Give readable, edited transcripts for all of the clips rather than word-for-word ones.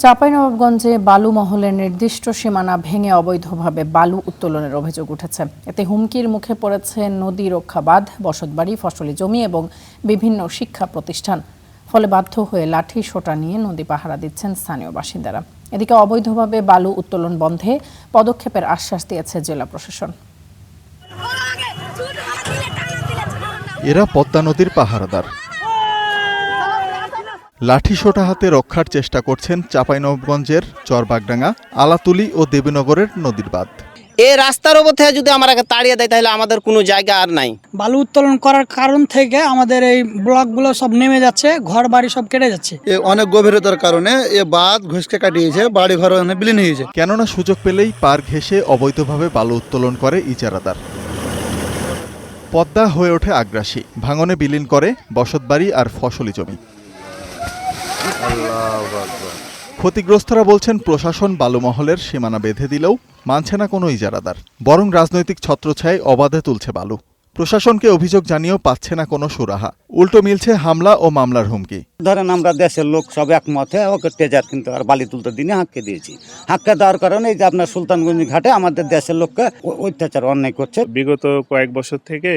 চাঁপাইনবাবগঞ্জে বালু মহলের নির্দিষ্ট সীমানা ভেঙে অবৈধভাবে বালু উত্তোলনের অভিযোগ উঠেছে। এতে হুমকির মুখে পড়েছে নদী রক্ষা বাঁধ, বসতবাড়ি, ফসলি জমি এবং বিভিন্ন শিক্ষা প্রতিষ্ঠান। ফলে বাধ্য হয়ে লাঠি সোঁটা নিয়ে নদী পাহারা দিচ্ছেন স্থানীয় বাসিন্দারা। এদিকে অবৈধভাবে বালু উত্তোলন বন্ধে পদক্ষেপের আশ্বাস দিয়েছে জেলা প্রশাসন। এরা পদ্মা নদীর পাহারাদার। লাঠি সোঁটা হাতে রক্ষার চেষ্টা করছেন চাঁপাইনবাবগঞ্জের চরবাগডাঙ্গা, আলাতুলি ও দেবীনগরের নদীর বাঁধ। এই রাস্তার উপর থেকে যদি আমাকে তাড়িয়ে দেয় তাহলে আমাদের কোনো জায়গা আর নাই। বালু উত্তোলন করার কারণ থেকে আমাদের এই ব্লকগুলো সব নেমে যাচ্ছে, ঘর বাড়ি সব কেটে যাচ্ছে। অনেক গভীরতার কারণে এ বাঁধ ঘুষকে কাটিয়েছে, বাড়ি ঘর বিলীন হয়েছে। কেননা সুযোগ পেলেই পার ঘেঁষে অবৈধভাবে বালু উত্তোলন করে ইজারাদার। পদ্মা হয়ে ওঠে আগ্রাসী, ভাঙনে বিলীন করে বসতবাড়ি আর ফসলি জমি। ক্ষতিগ্রস্তরা বলছেন প্রশাসন বালুমহলের সীমানা বেঁধে দিলেও মানছে না কোনো ইজারাদার, বরং রাজনৈতিক ছত্রছায়ায় অবাধে তুলছে বালু। প্রশাসনকে অভিযোগ জানিয়েও পাচ্ছে না কোনো সুরাহা, উল্টো মিলছে হামলা ও মামলার হুমকি। ধরেন আমরা দেশের লোক সব একমত হয়ে ওকে টেজার কিন্তু আর বালি তুলতে দিনে হাঁককে দিয়েছি। হাঁককে দেওয়ার কারণে এই যে আপনার সুলতানগঞ্জ ঘাটে আমাদের দেশের লোককে অত্যাচার অন্যায় করছে। বিগত কয়েক বছর থেকে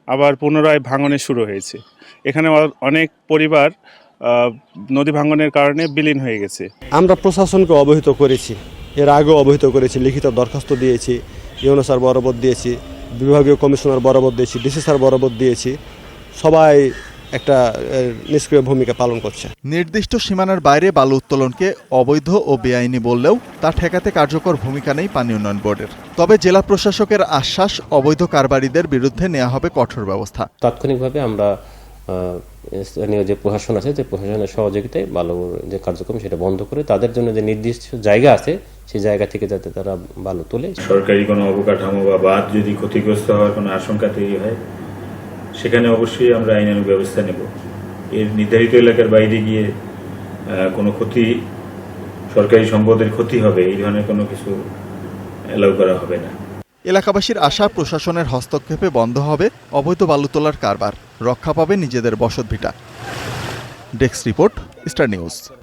আবার পুনরায় ভাঙনে শুরু হয়েছে। এখানে অনেক পরিবার নদী ভাঙনের কারণে বিলীন হয়ে গেছে। আমরা প্রশাসনকে অবহিত করেছি, এর আগেও অবহিত করেছি, লিখিত দরখাস্ত দিয়েছি, ইউনো স্যার বরাবর দিয়েছি, বিভাগীয় কমিশনার বরাবর দিয়েছি, ডিসি স্যার বরাবর দিয়েছি। সবাই একটা নিষ্ক্রিয় ভূমিকা পালন করছে। নির্দিষ্ট সীমানার বাইরে বালু উত্তোলনকে অবৈধ ও বেআইনি বললেও তা ঠেকাতে কার্যকর ভূমিকা নেই পানি উন্নয়ন বোর্ডের। তবে জেলা প্রশাসকের আশ্বাস, অবৈধ কারবারিদের বিরুদ্ধে নেওয়া হবে কঠোর ব্যবস্থা। তাৎক্ষণিকভাবে আমরা স্থানীয় যে প্রশাসন আছে, যে প্রশাসনের সহযোগিতায় বালুর যে কার্যক্রম সেটা বন্ধ করে তাদের জন্য যে নির্দিষ্ট জায়গা আছে সেই জায়গা থেকে যাতে তারা বালু তোলে। সরকারি কোনো অবকাঠামো বা বাঁধ যদি ক্ষতিগ্রস্ত হওয়ার কোনো আশঙ্কা তৈরি হয় সেখানে অবশ্যই আমরা আইনানুগ ব্যবস্থা নেব। এর নির্ধারিত এলাকার বাইরে গিয়ে কোনো ক্ষতি, সরকারি সম্পদের ক্ষতি হবে, এই ধরনের কোনো কিছু অ্যালাউ করা হবে না। এলাকাবাসীর আশা, প্রশাসনের হস্তক্ষেপে বন্ধ হবে অবৈধ বালু তোলার কারবার, রক্ষা পাবে নিজেদের বসতভিটা। Desk report, star news.